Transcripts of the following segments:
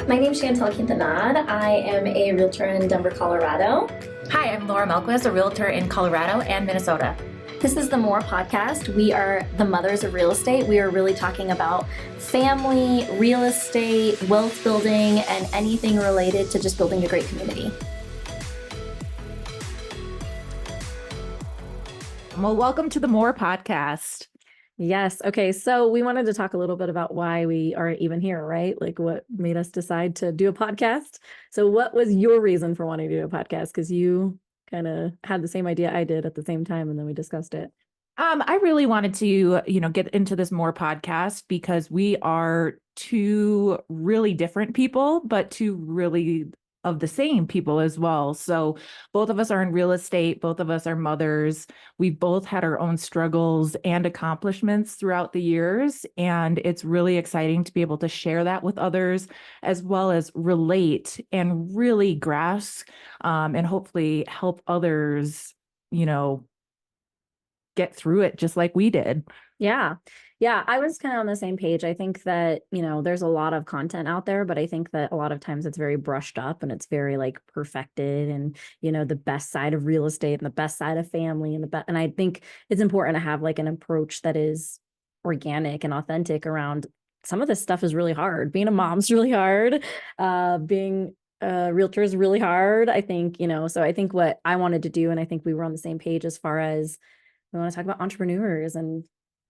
My name's Shantell Quintanar. I am a realtor in Denver, Colorado. Hi, I'm Laura Melquist, a realtor in Colorado and Minnesota. This is the M.O.R.E podcast. We are the mothers of real estate. We are really talking about family, real estate, wealth building, and anything related to just building a great community. Well, welcome to the M.O.R.E podcast. Yes. Okay. So we wanted to talk a little bit about why we are even here, right? Like what made us decide to do a podcast. So what was your reason for wanting to do a podcast? Because you kind of had the same idea I did at the same time, and then we discussed it. I really wanted to, get into this M.O.R.E podcast because we are two really different people, but two really of the same people as well. So both of us are in real estate. Both of us are mothers. We've both had our own struggles and accomplishments throughout the years. And it's really exciting to be able to share that with others, as well as relate and really grasp and hopefully help others, get through it just like we did. Yeah. Yeah. I was kind of on the same page. I think that, there's a lot of content out there, but I think that a lot of times it's very brushed up and it's very like perfected and, the best side of real estate and the best side of family and I think it's important to have like an approach that is organic and authentic around some of this stuff is really hard. Being a mom's really hard. Being a realtor is really hard. I think, so I think what I wanted to do, and I think we were on the same page as far as we want to talk about entrepreneurs and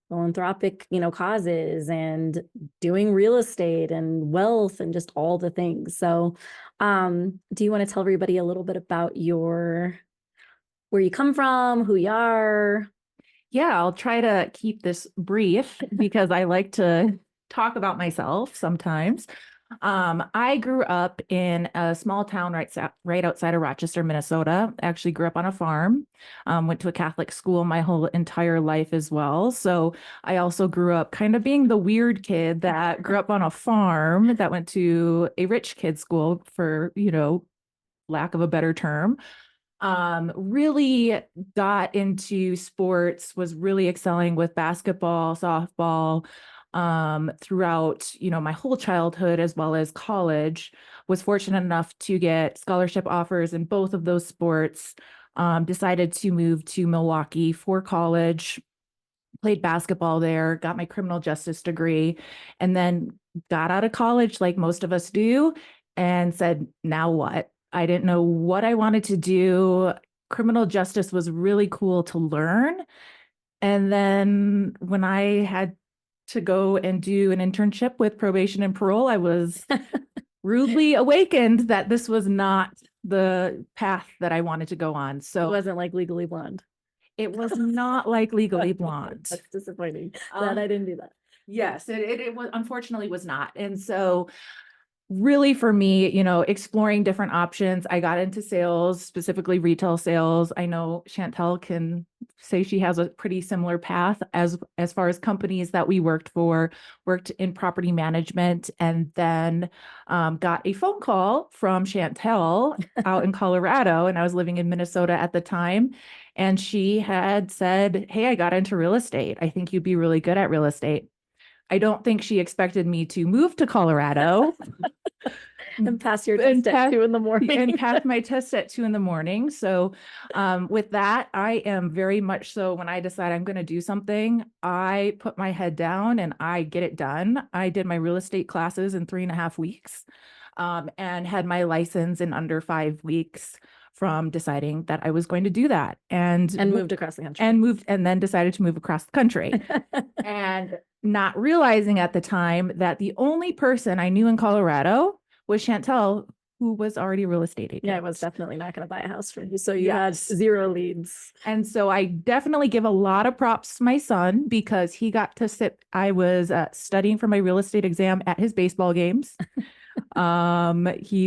philanthropic, causes and doing real estate and wealth and just all the things. So, do you want to tell everybody a little bit about where you come from, who you are? Yeah, I'll try to keep this brief because I like to talk about myself sometimes. I grew up in a small town right outside of Rochester, Minnesota. Actually grew up on a farm, went to a Catholic school my whole entire life as well. So I also grew up kind of being the weird kid that grew up on a farm that went to a rich kid school for, lack of a better term. Really got into sports, was really excelling with basketball, softball, throughout, my whole childhood as well as college. Was fortunate enough to get scholarship offers in both of those sports. Decided to move to Milwaukee for college, played basketball there, got my criminal justice degree, and then got out of college like most of us do and said, now what? I didn't know what I wanted to do. Criminal justice was really cool to learn. And then when I had to go and do an internship with probation and parole, I was rudely awakened that this was not the path that I wanted to go on. So It wasn't like Legally Blonde. it was not like Legally Blonde. That's disappointing that I didn't do that. Yes, it was, unfortunately was not. And so really for me, exploring different options, I got into sales, specifically retail sales. I know Shantell can say she has a pretty similar path as far as companies that we worked in property management, and then got a phone call from Shantell out in Colorado, and I was living in Minnesota at the time. And she had said, "Hey, I got into real estate. I think you'd be really good at real estate." I don't think she expected me to move to Colorado and pass your test at 2 a.m. and pass my test at 2 a.m. So with that, I am very much so, when I decide I'm going to do something, I put my head down and I get it done. I did my real estate classes in 3.5 weeks and had my license in under 5 weeks from deciding that I was going to do that, and moved across the country and then decided to move across the country. And not realizing at the time that the only person I knew in Colorado was Shantell, who was already a real estate agent. Yeah, I was definitely not going to buy a house for you. So you had 0 leads. And so I definitely give a lot of props to my son because he got to sit. I was studying for my real estate exam at his baseball games. We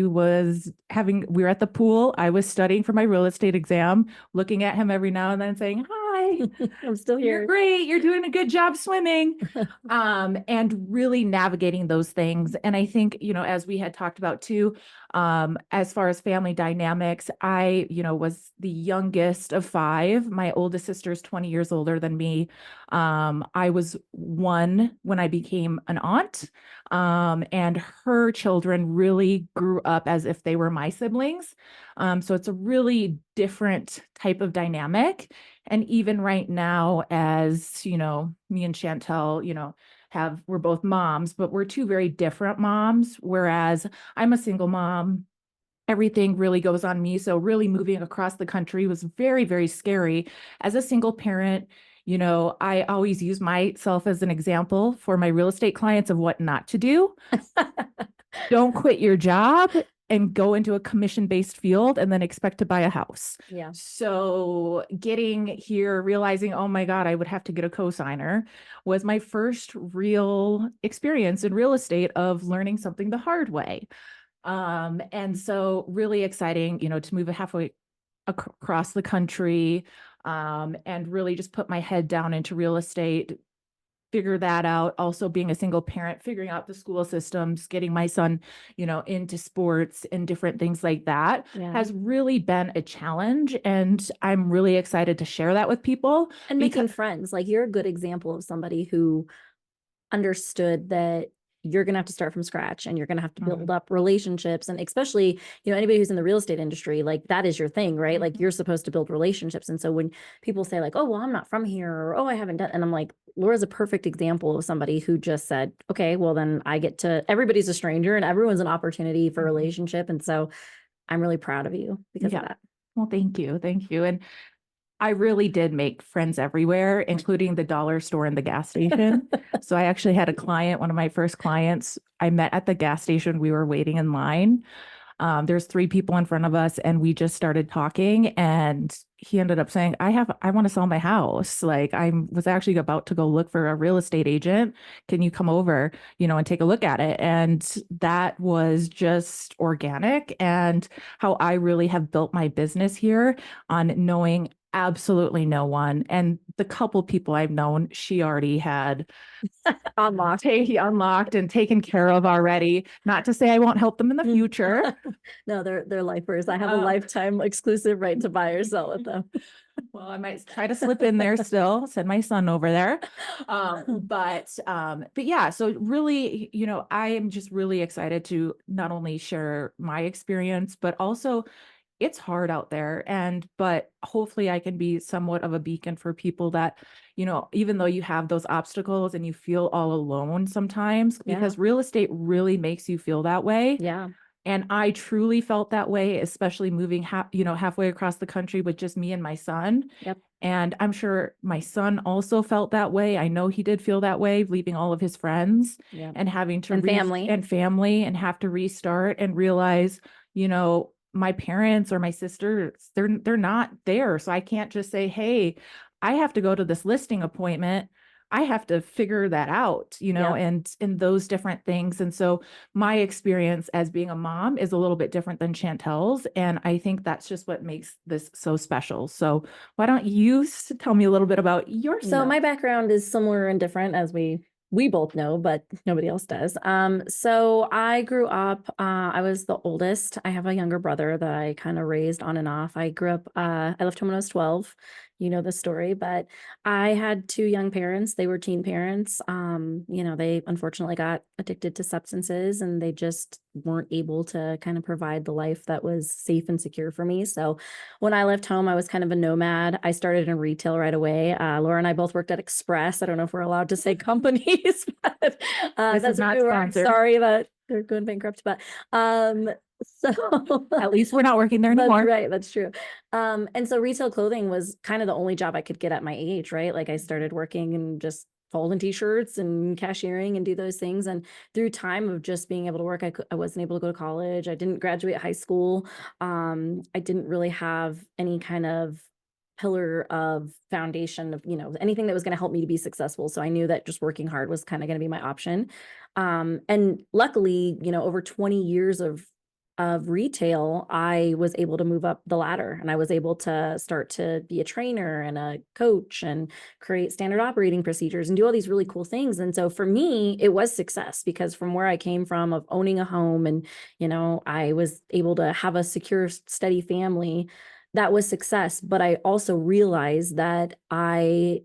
were at the pool. I was studying for my real estate exam, looking at him every now and then saying, "Hi, Hi. I'm still You're here. great. You're doing a good job swimming. And really navigating those things. And I think, as we had talked about too, as far as family dynamics, I, was the youngest of five. My oldest sister is 20 years older than me. I was one when I became an aunt. And her children really grew up as if they were my siblings. So it's a really different type of dynamic. And even right now, as me and Chantel, we're both moms, but we're two very different moms. Whereas I'm a single mom, everything really goes on me. So really moving across the country was very, very scary. As a single parent, I always use myself as an example for my real estate clients of what not to do. Don't quit your job and go into a commission-based field and then expect to buy a house. Yeah. So getting here, realizing, oh my God, I would have to get a cosigner was my first real experience in real estate of learning something the hard way. And so really exciting, to move halfway across the country, and really just put my head down into real estate, figure that out. Also being a single parent, figuring out the school systems, getting my son, into sports and different things like that has really been a challenge. And I'm really excited to share that with people. And making friends. Like, you're a good example of somebody who understood that you're going to have to start from scratch and you're going to have to build up relationships. And especially, anybody who's in the real estate industry, like, that is your thing, right? Like, you're supposed to build relationships. And so when people say like, oh, well, I'm not from here, or, oh, I haven't done, and I'm like, Laura's a perfect example of somebody who just said, okay, well, then everybody's a stranger and everyone's an opportunity for relationship. And so I'm really proud of you because of that. Well, thank you. Thank you. And I really did make friends everywhere, including the dollar store and the gas station. So I actually had a client, one of my first clients, I met at the gas station. We were waiting in line. There's three people in front of us and we just started talking, and he ended up saying, I want to sell my house. Like, I was actually about to go look for a real estate agent. Can you come over, and take a look at it? And that was just organic, and how I really have built my business here on knowing absolutely no one. And the couple people I've known, she already had unlocked and taken care of already. Not to say I won't help them in the future. No, they're lifers. I have a lifetime exclusive right to buy or sell with them. Well, I might try to slip in there still, send my son over there. But yeah, so really, I am just really excited to not only share my experience, but also it's hard out there. But hopefully I can be somewhat of a beacon for people that, even though you have those obstacles and you feel all alone sometimes, because real estate really makes you feel that way. Yeah. And I truly felt that way, especially moving halfway across the country with just me and my son. Yep. And I'm sure my son also felt that way. I know he did feel that way, leaving all of his friends and having to family and have to restart and realize, my parents or my sisters, they're not there. So I can't just say, hey, I have to go to this listing appointment. I have to figure that out, and those different things. And so my experience as being a mom is a little bit different than Chantel's. And I think that's just what makes this so special. So why don't you tell me a little bit about yourself? So my background is similar and different, as we both know, but nobody else does. So I grew up, I was the oldest. I have a younger brother that I kind of raised on and off. I grew up, I left home when I was 12. You know the story, but I had two young parents. They were teen parents. They unfortunately got addicted to substances and they just weren't able to kind of provide the life that was safe and secure for me. So when I left home, I was kind of a nomad. I started in retail right away. Laura and I both worked at Express. I don't know if we're allowed to say companies, but that's not sponsored. Sorry that they're going bankrupt, but so at least we're not working there anymore. That's right. That's true. And so retail clothing was kind of the only job I could get at my age, right? Like, I started working and just folding t-shirts and cashiering and do those things. And through time of just being able to work, I wasn't able to go to college. I didn't graduate high school. I didn't really have any kind of pillar of foundation of, anything that was going to help me to be successful. So I knew that just working hard was kind of going to be my option. And luckily, over 20 years of of retail, I was able to move up the ladder, and I was able to start to be a trainer and a coach and create standard operating procedures and do all these really cool things. And so for me, it was success, because from where I came from of owning a home and, I was able to have a secure, steady family, that was success. But I also realized that I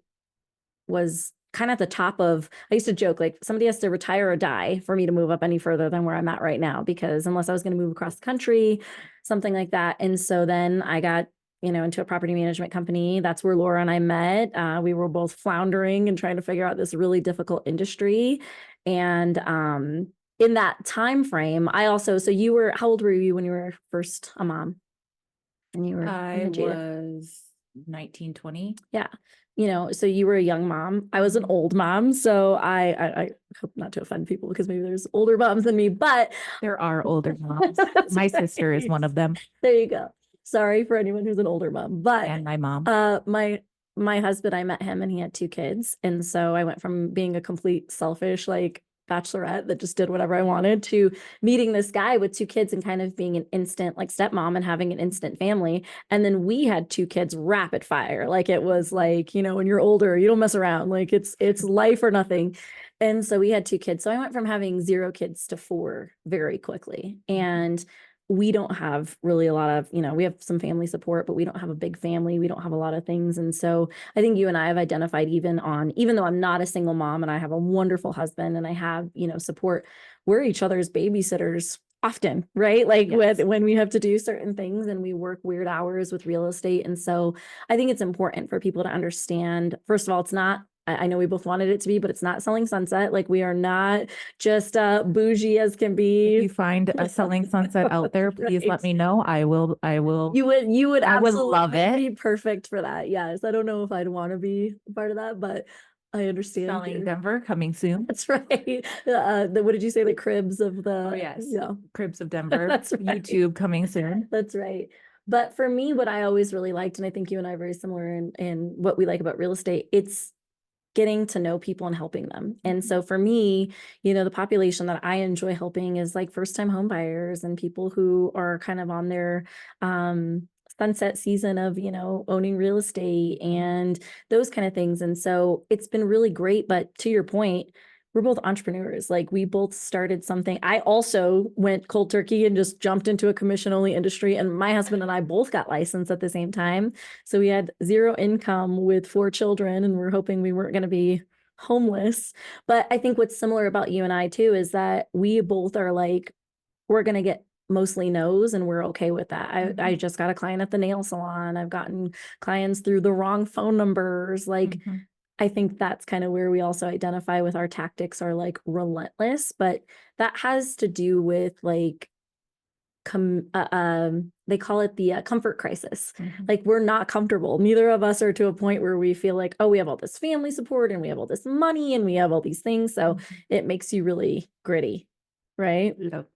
was kind of at the top of, I used to joke, like, somebody has to retire or die for me to move up any further than where I'm at right now, because unless I was going to move across the country, something like that. And so then I got, into a property management company. That's where Laura and I met. We were both floundering and trying to figure out this really difficult industry. And in that time frame, so how old were you when you were first a mom? And you were I was 19, 20. Yeah. So you were a young mom. I was an old mom. So I hope not to offend people, because maybe there's older moms than me, but There are older moms. My sister is one of them. There you go. Sorry for anyone who's an older mom, but And my mom. My husband, I met him and he had 2 kids. And so I went from being a complete selfish, like, bachelorette that just did whatever I wanted, to meeting this guy with 2 kids and kind of being an instant, like, stepmom and having an instant family. And then we had 2 kids rapid fire. Like, it was like, when you're older, you don't mess around. Like, it's life or nothing. And so we had 2 kids. So I went from having 0 kids to 4 very quickly. And we don't have really a lot of, we have some family support, but we don't have a big family. We don't have a lot of things. And so I think you and I have identified, even though I'm not a single mom and I have a wonderful husband and I have, support, we're each other's babysitters often, right? Like, Yes. when we have to do certain things, and we work weird hours with real estate. And so I think it's important for people to understand, first of all, it's not, I know we both wanted it to be, but it's not selling sunset. Like, we are not just bougie as can be. If you find a selling sunset out there, please Right. let me know. I will. You would I would absolutely love it. be perfect for that. Yes. I don't know if I'd want to be a part of that, but I understand. Selling Denver coming soon. That's right. What did you say? The cribs of the, Oh, yes. Yeah. Cribs of Denver. That's right. YouTube coming soon. That's right. But for me, what I always really liked, and I think you and I are very similar in what we like about real estate, it's getting to know people and helping them. And so for me, the population that I enjoy helping is like first-time home buyers and people who are kind of on their sunset season of, owning real estate and those kind of things. And so it's been really great. But to your point, we're both entrepreneurs. Like, we both started something. I also went cold turkey and just jumped into a commission only industry. And my husband and I both got licensed at the same time. So we had 0 income with 4 children, and we're hoping we weren't going to be homeless. But I think what's similar about you and I too is that we both are like, we're going to get mostly no's, and we're okay with that. I just got a client at the nail salon. I've gotten clients through the wrong phone numbers. Like, I think that's kind of where we also identify with our tactics are like relentless, but that has to do with like, they call it the comfort crisis. Like, we're not comfortable. Neither of us are to a point where we feel like, oh, we have all this family support and we have all this money and we have all these things. So it makes you really gritty, right? Yep.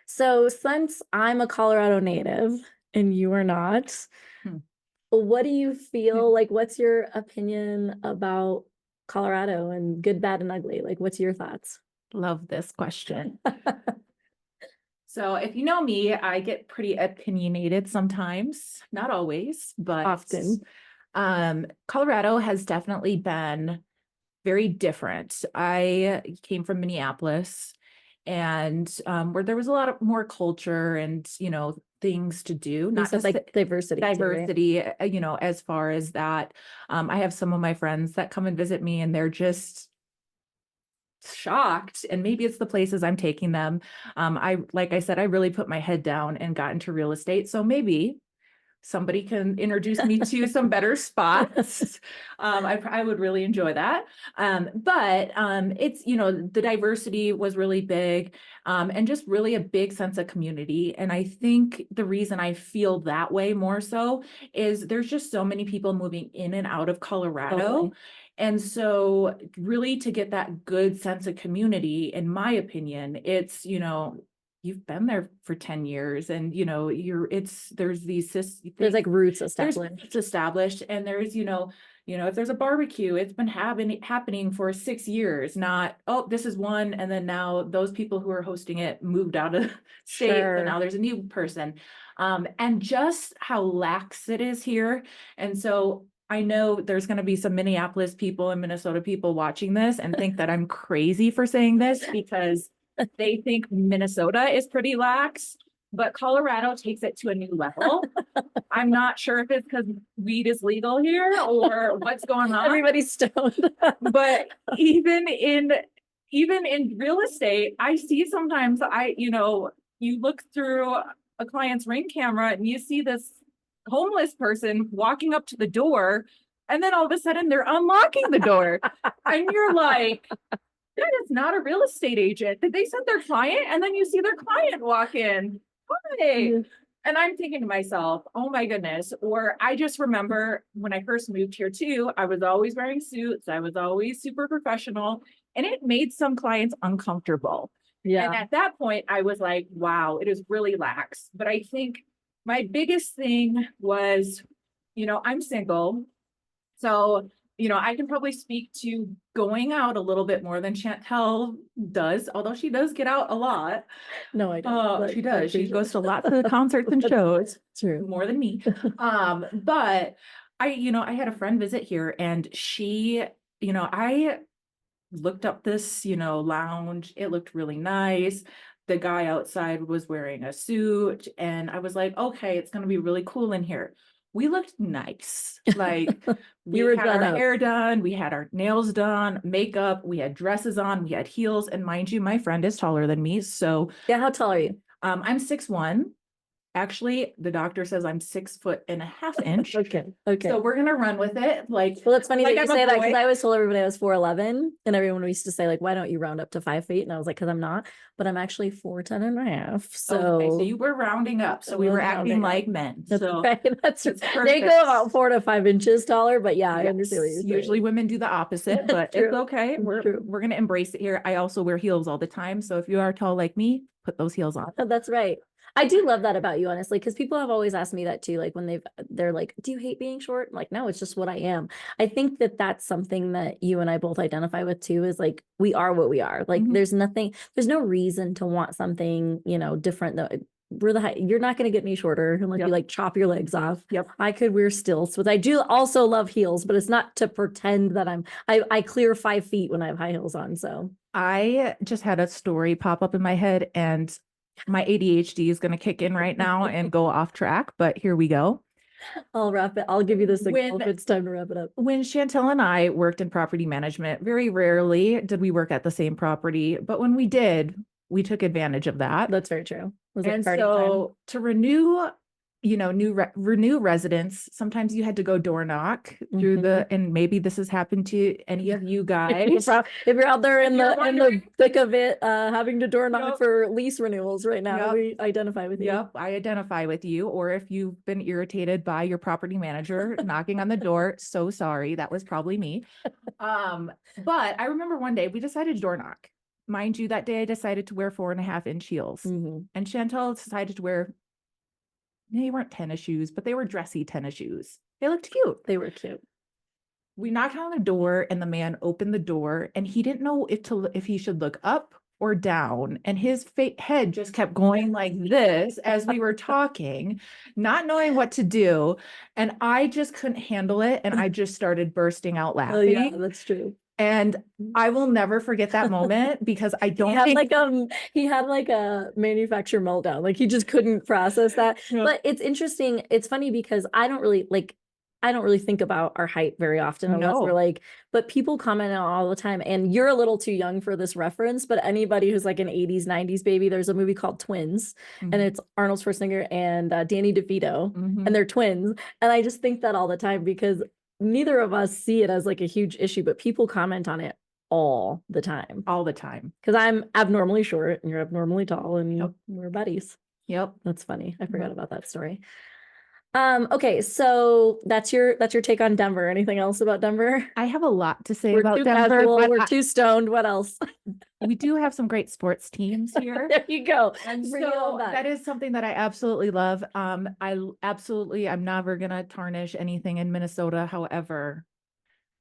So since I'm a Colorado native and you are not, what do you feel like? What's your opinion about Colorado and good, bad, and ugly? Like, what's your thoughts? Love this question. So if you know me, I get pretty opinionated sometimes, not always, but Often. Colorado has definitely been very different. I came from Minneapolis, and where there was a lot of more culture and, things to do, not just like diversity. Diversity, as far as that. I have some of my friends that come and visit me, and they're just shocked, and maybe it's the places I'm taking them. Like I said, I really put my head down and got into real estate. So maybe somebody can introduce me to some better spots. I would really enjoy that. But it's, the diversity was really big, and just really a big sense of community. And I think the reason I feel that way more so is there's just so many people moving in and out of Colorado. Totally. And so really to get that good sense of community, in my opinion, it's, you've been there for 10 years and, there's these, There's like roots there's established. it's established, and there's, You know, if there's a barbecue, it's been happening for 6 years, not, oh, this is one. And then now those people who are hosting it moved out of state. Sure. And now there's a new person. And just how lax it is here. And so I know there's going to be some Minneapolis people and Minnesota people watching this and think that I'm crazy for saying this because they think Minnesota is pretty lax, but Colorado takes it to a new level. I'm not sure if it's because weed is legal here or what's going on. Everybody's stoned. But even in real estate, I see sometimes you look through a client's Ring camera and you see this homeless person walking up to the door, and then all of a sudden they're unlocking the door. And you're like, that is not a real estate agent. Did they send their client? And then you see their client walk in. Hi. And I'm thinking to myself, oh my goodness. Or I just remember when I first moved here too, I was always wearing suits. I was always super professional, and it made some clients uncomfortable. Yeah. And at that point I was like, wow, it is really lax. But I think my biggest thing was, I'm single. So, I can probably speak to going out a little bit more than Shantell does, although she does get out a lot. No, I don't. She does. She goes to lots of concerts and shows. True. More than me. But I had a friend visit here, and she, I looked up this, lounge. It looked really nice. The guy outside was wearing a suit, and I was like, okay, it's going to be really cool in here. We looked nice. Like we had our hair done, we had our nails done, makeup, we had dresses on, we had heels. And mind you, my friend is taller than me. So yeah, how tall are you? I'm 6'1". Actually, the doctor says I'm 6'1.5". Okay. So we're gonna run with it. Like, well, it's funny that you say that, because boy. I always told everybody I was 4'11", and everyone used to say, like, why don't you round up to 5 feet? And I was like, because I'm not, but I'm actually 4'10.5". So, okay, so you were rounding up. So we were acting like men. That's so right. That's perfect. They go about 4 to 5 inches taller, but yeah, I understand what you're saying. Usually women do the opposite, but it's okay. True. We're gonna embrace it here. I also wear heels all the time. So if you are tall like me, put those heels on. That's right. I do love that about you, honestly, because people have always asked me that too. Like when they're like, do you hate being short? I'm like, no, it's just what I am. I think that that's something that you and I both identify with too, is like, we are what we are. Like there's no reason to want something, different though. We're the height. You're not going to get me shorter unless you like chop your legs off. Yep. I could wear stilts, but I do also love heels, but it's not to pretend that I clear 5 feet when I have high heels on. So I just had a story pop up in my head, and my ADHD is going to kick in right now and go off track, but here we go. I'll wrap it. I'll give you the signal if it's time to wrap it up. When Shantell and I worked in property management, very rarely did we work at the same property, but when we did, we took advantage of that. That's very true. And so to renew, renew residents, sometimes you had to go door knock through and maybe this has happened to any of you guys. If you're out there in the thick of it, having to door knock for lease renewals right now, we identify with you. Yep, I identify with you. Or if you've been irritated by your property manager knocking on the door, so sorry, that was probably me. But I remember one day we decided to door knock. Mind you, that day I decided to wear 4.5-inch heels, and Shantell decided to wear, they weren't tennis shoes, but they were dressy tennis shoes. They looked cute. They were cute. We knocked on the door, and the man opened the door, and he didn't know if he should look up or down. And his head just kept going like this as we were talking, not knowing what to do. And I just couldn't handle it. And I just started bursting out laughing. Oh, yeah, that's true. And I will never forget that moment because I don't he had like a manufacturer meltdown. Like he just couldn't process that. Yeah. But it's interesting. It's funny because I don't really think about our height very often unless we're like, but people comment on all the time. And you're a little too young for this reference, but anybody who's like an 80s, 90s baby, there's a movie called Twins, and it's Arnold Schwarzenegger and Danny DeVito, and they're twins. And I just think that all the time because neither of us see it as like a huge issue, but people comment on it all the time. Because I'm abnormally short and you're abnormally tall, and we're buddies. Yep. That's funny. I forgot about that story. Okay, so that's your take on Denver. Anything else about Denver? I have a lot to say about Denver. Casual, we're too stoned. What else? We do have some great sports teams here. There you go. And so that is something that I absolutely love. I'm never gonna tarnish anything in Minnesota. However,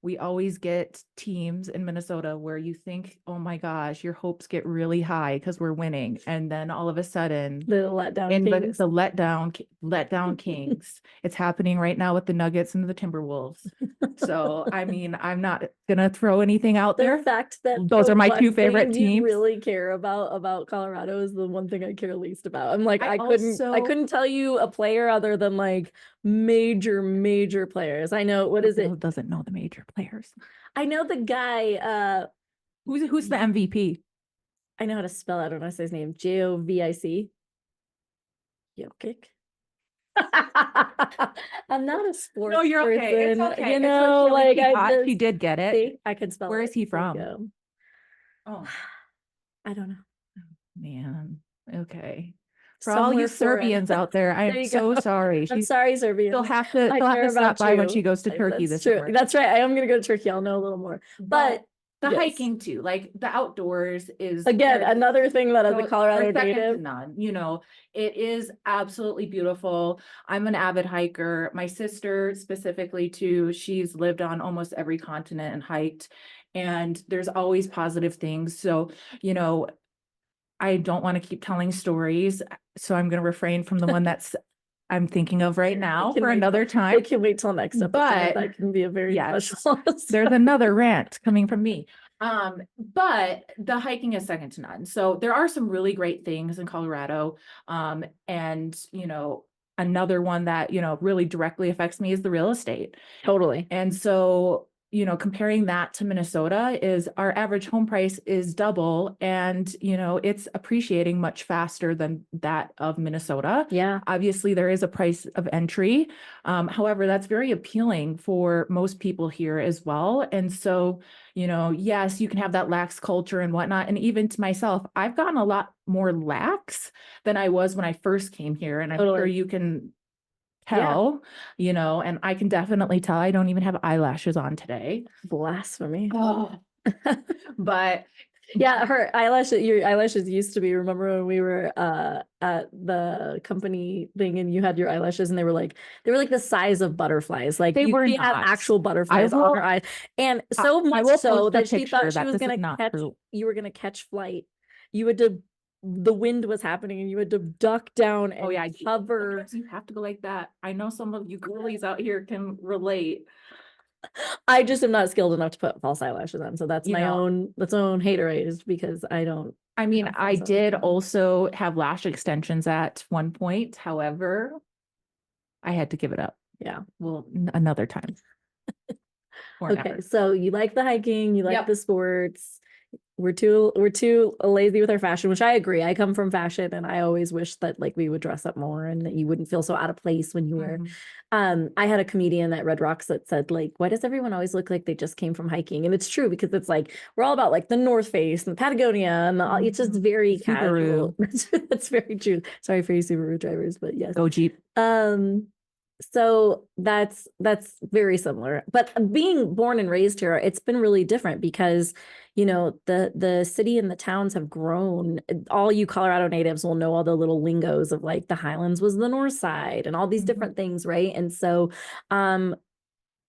we always get teams in Minnesota where you think, oh my gosh, your hopes get really high because we're winning. And then all of a sudden, The letdown in kings. the letdown kings, it's happening right now with the Nuggets and the Timberwolves. So, I mean, I'm not gonna throw anything out The there. fact that Those the are my one two favorite thing you teams. really care about Colorado is the one thing I care least about. I'm like, I I couldn't tell you a player other than like major players. I know, what is it? Who doesn't know the major players? I know the guy, Who's the MVP? I know how to spell it. I don't know how to say his name. Jovic. Jokic. I'm not a sports No, you're okay. It's person. okay. You It's know, what like she I got. just She did get it. see, I can spell Where it. is he There you from? go. Oh I don't know. man. Okay. For all you Somewhere foreign. Serbians out there, I There am you so go. sorry. I'm sorry, Serbia. She'll have to I she'll have care to stop about by when you. she goes to Turkey That's this true. summer. That's right. I am gonna go to Turkey. I'll know a little more. But the yes. hiking too, like the outdoors is Again, another thing that as a are Colorado second to native, none. You know, it is absolutely beautiful. I'm an avid hiker. My sister specifically too, she's lived on almost every continent and hiked, and there's always positive things. So, you know, I don't want to keep telling stories, so I'm going to refrain from the one that's I'm thinking of right now can for wait another I time. can wait till next episode. But That can be a very yes, special there's another rant coming from me. But the hiking is second to none. So there are some really great things in Colorado. And you know, another one that, you know, really directly affects me is the real estate. Totally. And so, you know, comparing that to Minnesota is our average home price is double, and, you know, it's appreciating much faster than that of Minnesota. Yeah. Obviously, there is a price of entry. However, that's very appealing for most people here as well. And so, you know, yes, you can have that lax culture and whatnot. And even to myself, I've gotten a lot more lax than I was when I first came here. And I'm Totally. sure you can tell, you know, and I can definitely tell I don't even have eyelashes on today. Blasphemy. Oh, but Yeah, your eyelashes used to be, remember when we were at the company thing and you had your eyelashes and they were like the size of butterflies. Like They were she had not. actual butterflies on her eyes. And so I much will so post a that she picture thought she that was this is gonna not catch true. you were gonna catch flight. You had to the wind was happening and you had to duck down and Oh yeah, cover. sometimes you have to go like that. I know some of you girlies out here can relate. I just am not skilled enough to put false eyelashes on. So that's You my know. own haterade because I don't. I mean, have I false did eyelashes. also have lash extensions at one point. However, I had to give it up. Yeah. Well, another time. Or Okay, never. so you like the hiking, you like Yep. the sports. We're too lazy with our fashion, which I agree. I come from fashion and I always wish that like we would dress up more and that you wouldn't feel so out of place when you were. I had a comedian at Red Rocks that said like, why does everyone always look like they just came from hiking? And it's true because it's like we're all about like the North Face and Patagonia and it's just very casual. That's very true. Sorry for you Subaru drivers, but yes. Go Jeep. So that's very similar. But being born and raised here, it's been really different because, you know, the city and the towns have grown. All you Colorado natives will know all the little lingos of like the Highlands was the north side and all these different things, right? And so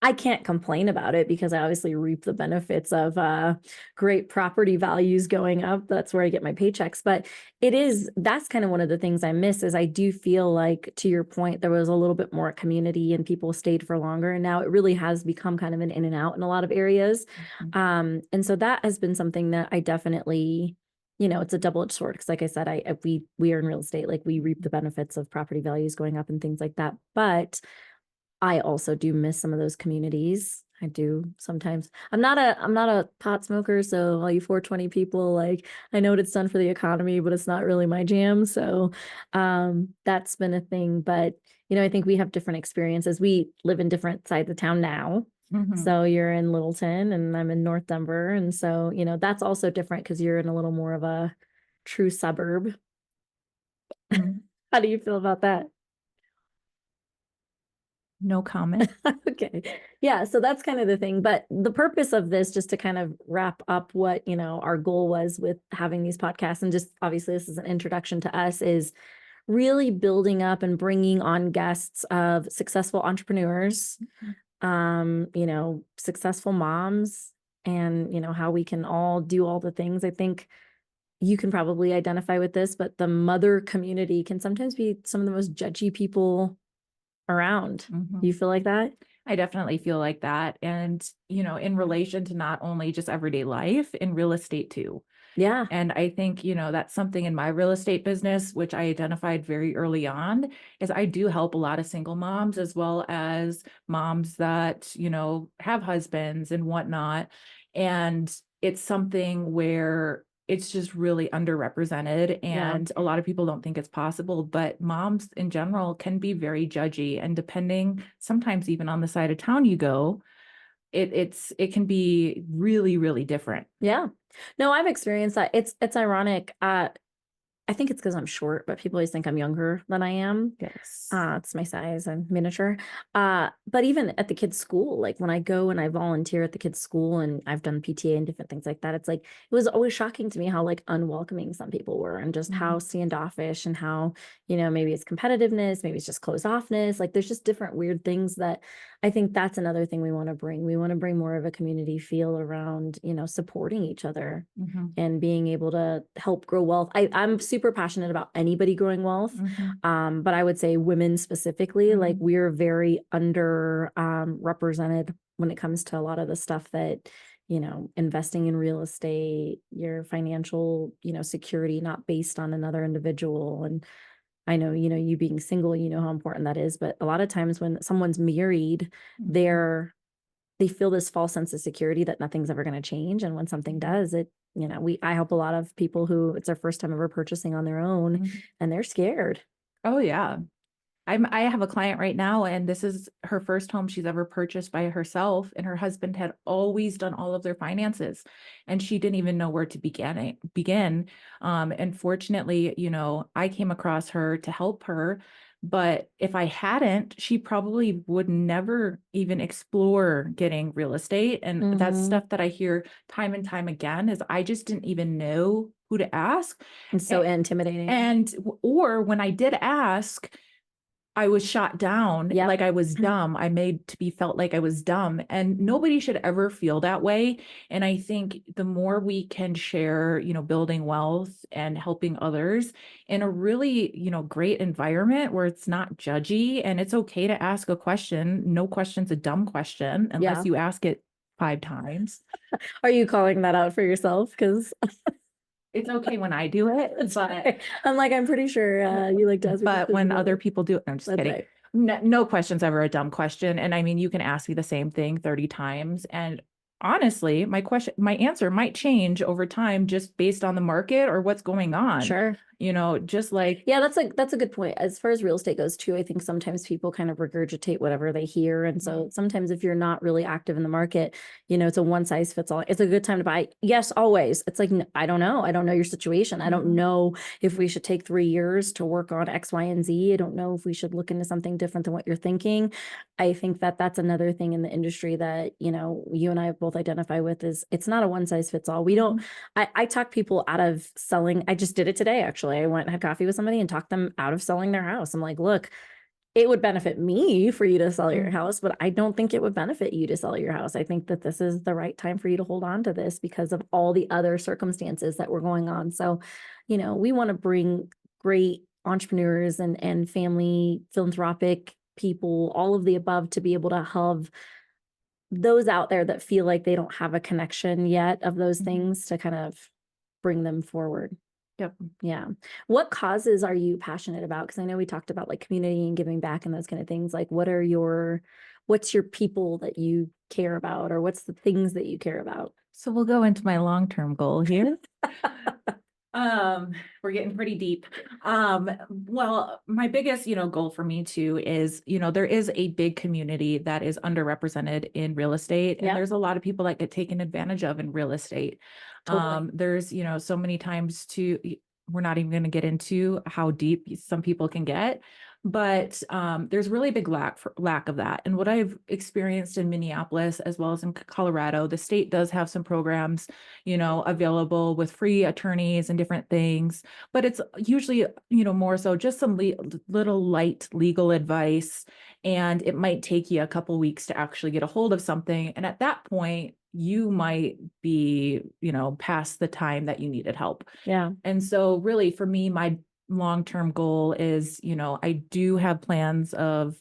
I can't complain about it because I obviously reap the benefits of great property values going up. That's where I get my paychecks. But that's kind of one of the things I miss is I do feel like, to your point, there was a little bit more community and people stayed for longer. And now it really has become kind of an in and out in a lot of areas. And so that has been something that I definitely, you know, it's a double-edged sword. Because like I said, we are in real estate, like we reap the benefits of property values going up and things like that. But I also do miss some of those communities. I do sometimes. I'm not a pot smoker, so all you 420 people, like I know what it's done for the economy, but it's not really my jam. So that's been a thing. But you know, I think we have different experiences. We live in different sides of town now. So you're in Littleton and I'm in North Denver. And so, you know, that's also different because you're in a little more of a true suburb. How do you feel about that? No comment. Okay. Yeah. So that's kind of the thing. But the purpose of this, just to kind of wrap up what, you know, our goal was with having these podcasts, and just obviously this is an introduction to us, is really building up and bringing on guests of successful entrepreneurs successful moms and, how we can all do all the things. I think you can probably identify with this, but the mother community can sometimes be some of the most judgy people around. Mhm. You feel like that? I definitely feel like that. And, in relation to not only just everyday life, in real estate too. Yeah. And I think, that's something in my real estate business, which I identified very early on, is I do help a lot of single moms as well as moms that, have husbands and whatnot. And it's something where it's just really underrepresented Yeah. and a lot of people don't think it's possible, but moms in general can be very judgy, and depending sometimes even on the side of town you go, it can be really, really different. Yeah. No, I've experienced that. It's ironic. I think it's because I'm short, but people always think I'm younger than I am. Yes. It's my size. I'm miniature. But even at the kids' school, like when I go and I volunteer at the kids' school and I've done PTA and different things like that, it's like it was always shocking to me how like unwelcoming some people were and just how standoffish and how, maybe it's competitiveness, maybe it's just closed offness. Like there's just different weird things that I think that's another thing we want to bring. We want to bring more of a community feel around, supporting each other Mhm. and being able to help grow wealth. I'm super passionate about anybody growing wealth. But I would say women specifically, like we're very under represented when it comes to a lot of the stuff that, investing in real estate, your financial, security, not based on another individual. And I know, you being single, how important that is. But a lot of times when someone's married, they feel this false sense of security that nothing's ever going to change. And when something does, I help a lot of people who it's their first time ever purchasing on their own and they're scared. Oh yeah. I have a client right now, and this is her first home she's ever purchased by herself. And her husband had always done all of their finances, and she didn't even know where to begin. And fortunately, I came across her to help her. But if I hadn't, she probably would never even explore getting real estate. And that's stuff that I hear time and time again is I just didn't even know who to ask. It's so intimidating. Or when I did ask, I was shot down Yep. like I was dumb. I made to be felt like I was dumb, and nobody should ever feel that way. And I think the more we can share, building wealth and helping others in a really, great environment where it's not judgy and it's okay to ask a question. No question's a dumb question unless you ask it 5 times. Are you calling that out for yourself? Because It's okay when I do it, but I'm pretty sure you like to ask. But when other people do it, I'm just kidding. Right. No question's ever a dumb question. And I mean, you can ask me the same thing 30 times. And honestly, my answer might change over time just based on the market or what's going on. Sure. Just like. Yeah, that's a good point. As far as real estate goes too, I think sometimes people kind of regurgitate whatever they hear. And so sometimes if you're not really active in the market, it's a one size fits all. It's a good time to buy. Yes, always. It's like, I don't know. I don't know your situation. I don't know if we should take 3 years to work on X, Y, and Z. I don't know if we should look into something different than what you're thinking. I think that that's another thing in the industry that, you and I both identify with is it's not a one size fits all. We don't, I talk people out of selling. I just did it today, actually. I went and had coffee with somebody and talked them out of selling their house. I'm like, look, it would benefit me for you to sell your house, but I don't think it would benefit you to sell your house. I think that this is the right time for you to hold on to this because of all the other circumstances that were going on. So, we want to bring great entrepreneurs and family philanthropic people, all of the above, to be able to have those out there that feel like they don't have a connection yet of those things to kind of bring them forward. Yep. Yeah. What causes are you passionate about? Because I know we talked about like community and giving back and those kind of things. Like what's your people that you care about, or what's the things that you care about? So we'll go into my long-term goal here. We're getting pretty deep. Well, my biggest, goal for me too is, there is a big community that is underrepresented in real estate, and there's a lot of people that get taken advantage of in real estate. Totally. There's, so many times we're not even going to get into how deep some people can get, But there's really a big lack of that. And what I've experienced in Minneapolis as well as in Colorado, the state does have some programs, available with free attorneys and different things, but it's usually, more so just some little light legal advice. And it might take you a couple weeks to actually get a hold of something. And at that point, you might be, past the time that you needed help. Yeah. And so really for me, my long-term goal is, I do have plans of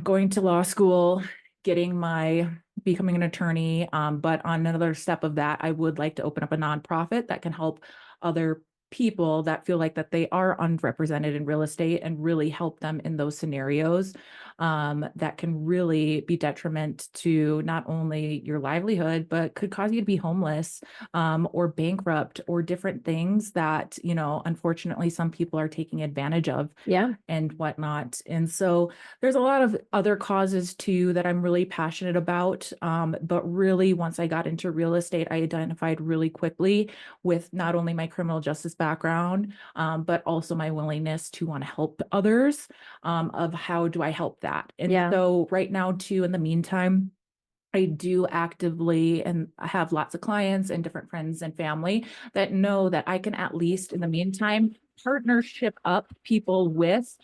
going to law school, becoming an attorney. But on another step of that, I would like to open up a nonprofit that can help other people that feel like that they are unrepresented in real estate and really help them in those scenarios that can really be detriment to not only your livelihood, but could cause you to be homeless or bankrupt or different things that, unfortunately, some people are taking advantage of Yeah. and whatnot. And so there's a lot of other causes too that I'm really passionate about. But really, once I got into real estate, I identified really quickly with not only my criminal justice background, but also my willingness to want to help others of how do I help that. And Yeah. so right now too, in the meantime, I do actively and I have lots of clients and different friends and family that know that I can at least in the meantime partnership up people with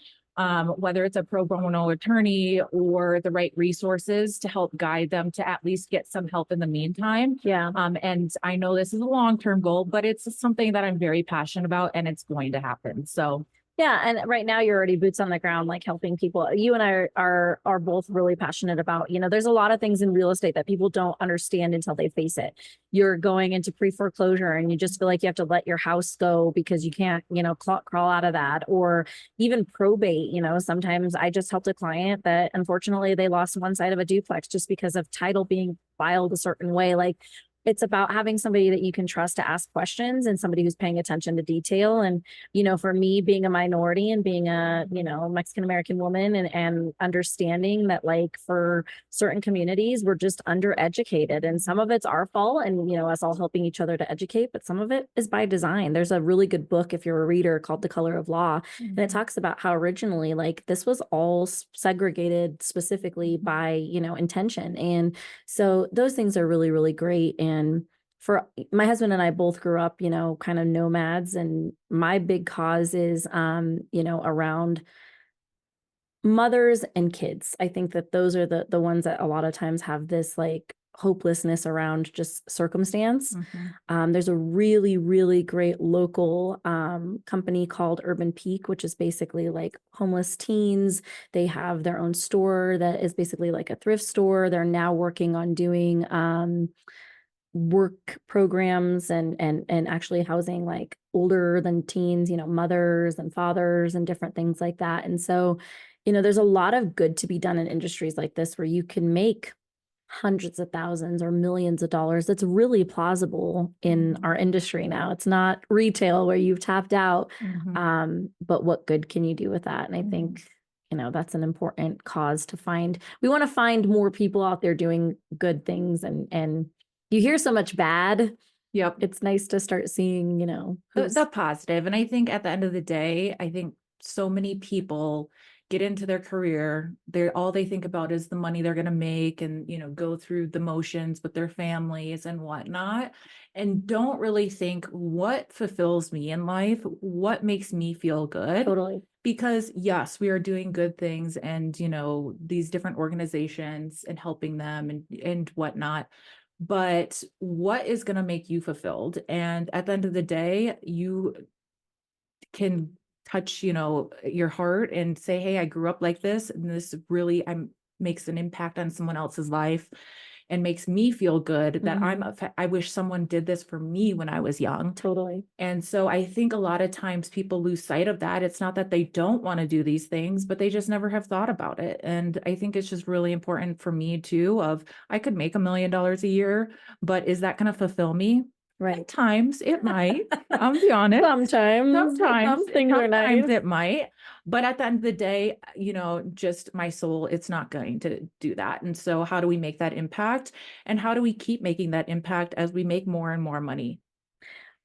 whether it's a pro bono attorney or the right resources to help guide them to at least get some help in the meantime. Yeah. And I know this is a long-term goal, but it's something that I'm very passionate about and it's going to happen. So Yeah, and right now you're already boots on the ground, like helping people. You and I are both really passionate about, there's a lot of things in real estate that people don't understand until they face it. You're going into pre-foreclosure and you just feel like you have to let your house go because you can't, crawl out of that, or even probate. Sometimes I just helped a client that unfortunately they lost one side of a duplex just because of title being filed a certain way. Like, it's about having somebody that you can trust to ask questions and somebody who's paying attention to detail. And, for me being a minority and being a, Mexican-American woman and understanding that like for certain communities, we're just undereducated and some of it's our fault and, us all helping each other to educate, but some of it is by design. There's a really good book, if you're a reader, called The Color of Law. And it talks about how originally like this was all segregated specifically by, intention. And so those things are really, really great. And for my husband and I both grew up, kind of nomads. And my big cause is, around mothers and kids. I think that those are the ones that a lot of times have this like hopelessness around just circumstance. There's a really, really great local company called Urban Peak, which is basically like homeless teens. They have their own store that is basically like a thrift store. They're now working on doing work programs and actually housing like older than teens, mothers and fathers and different things like that. And so, there's a lot of good to be done in industries like this where you can make hundreds of thousands or millions of dollars. That's really plausible in our industry now. It's not retail where you've tapped out. But what good can you do with that? And I think, that's an important cause to find. We want to find more people out there doing good things and you hear so much bad. Yep. It's nice to start seeing, the positive. And I think at the end of the day, I think so many people get into their career, all they think about is the money they're going to make and, go through the motions with their families and whatnot, and don't really think what fulfills me in life, what makes me feel good. Totally. Because yes, we are doing good things and, these different organizations and helping them and whatnot. But what is going to make you fulfilled? And at the end of the day, you can touch, your heart and say, hey, I grew up like this, and this really makes an impact on someone else's life and makes me feel good that I wish someone did this for me when I was young. Totally. And so I think a lot of times people lose sight of that. It's not that they don't want to do these things, but they just never have thought about it. And I think it's just really important for me too, I could make $1 million a year, but is that going to fulfill me? Right. At times it might, I'll be honest. Sometimes Sometimes things are nice. it might, but at the end of the day, just my soul, it's not going to do that. And so how do we make that impact? And how do we keep making that impact as we make more and more money?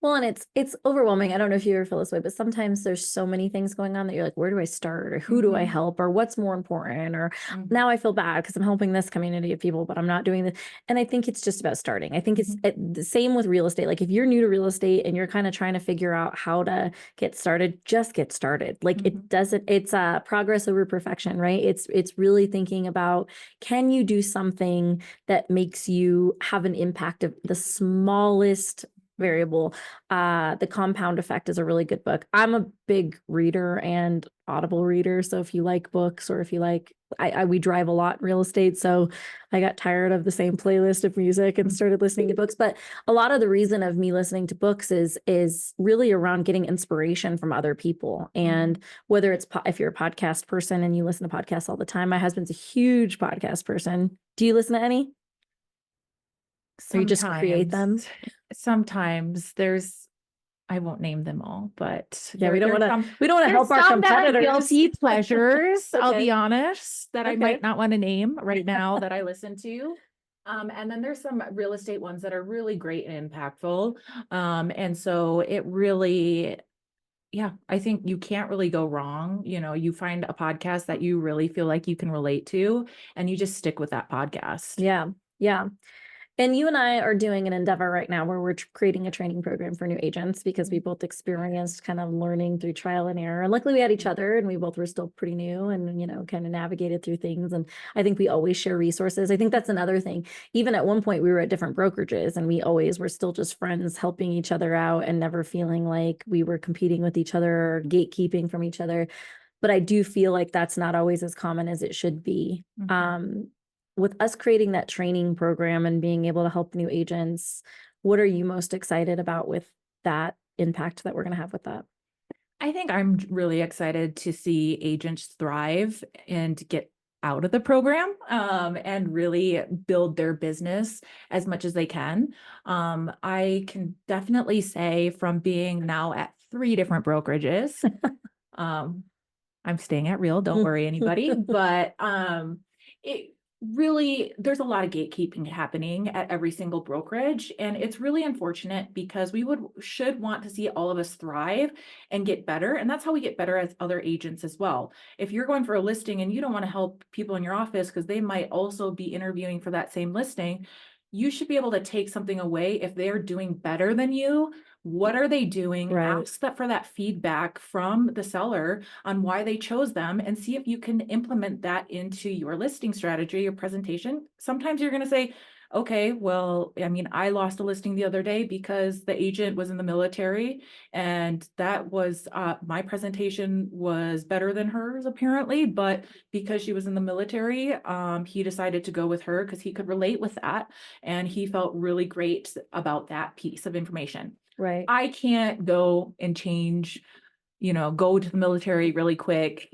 Well, and it's overwhelming. I don't know if you ever feel this way, but sometimes there's so many things going on that you're like, where do I start? Or who do I help? Or what's more important? Or now I feel bad because I'm helping this community of people, but I'm not doing this. And I think it's just about starting. I think it's the same with real estate. Like if you're new to real estate and you're kind of trying to figure out how to get started, just get started. Like it doesn't, it's progress over perfection, right? It's really thinking about, can you do something that makes you have an impact of the smallest variable. The Compound Effect is a really good book. I'm a big reader and Audible reader. So if you like books, or if you like, we drive a lot in real estate. So I got tired of the same playlist of music and started listening to books. But a lot of the reason of me listening to books is really around getting inspiration from other people. And whether it's, if you're a podcast person and you listen to podcasts all the time, my husband's a huge podcast person. Do you listen to any? Or you just create them? Sometimes I won't name them all, but yeah, we don't want to help our some that are competitors. guilty pleasures. I'll Okay. be honest, that I Okay. might not want to name right now that I listen to. And then there's some real estate ones that are really great and impactful. And so it really, yeah, I think you can't really go wrong. You know, you find a podcast that you really feel like you can relate to, and you just stick with that podcast. Yeah. Yeah. And you and I are doing an endeavor right now where we're creating a training program for new agents, because we both experienced kind of learning through trial and error. And luckily we had each other, and we both were still pretty new and, kind of navigated through things. And I think we always share resources. I think that's another thing. Even at one point we were at different brokerages, and we always were still just friends, helping each other out and never feeling like we were competing with each other or gatekeeping from each other. But I do feel like that's not always as common as it should be. With us creating that training program and being able to help new agents, what are you most excited about with that impact that we're going to have with that? I think I'm really excited to see agents thrive and get out of the program, and really build their business as much as they can. I can definitely say, from being now at 3 different brokerages, I'm staying at Real, don't worry anybody, but it really, there's a lot of gatekeeping happening at every single brokerage, and it's really unfortunate, because we should want to see all of us thrive and get better, and that's how we get better as other agents as well. If you're going for a listing and you don't want to help people in your office because they might also be interviewing for that same listing, you should be able to take something away. If they're doing better than you, what are they doing? Right. Ask that for that feedback from the seller on why they chose them, and see if you can implement that into your listing strategy, your presentation. Sometimes you're going to say, okay, well, I mean, I lost a listing the other day because the agent was in the military, and that was, my presentation was better than hers apparently, but because she was in the military, he decided to go with her because he could relate with that. And he felt really great about that piece of information. Right. I can't go and change, go to the military really quick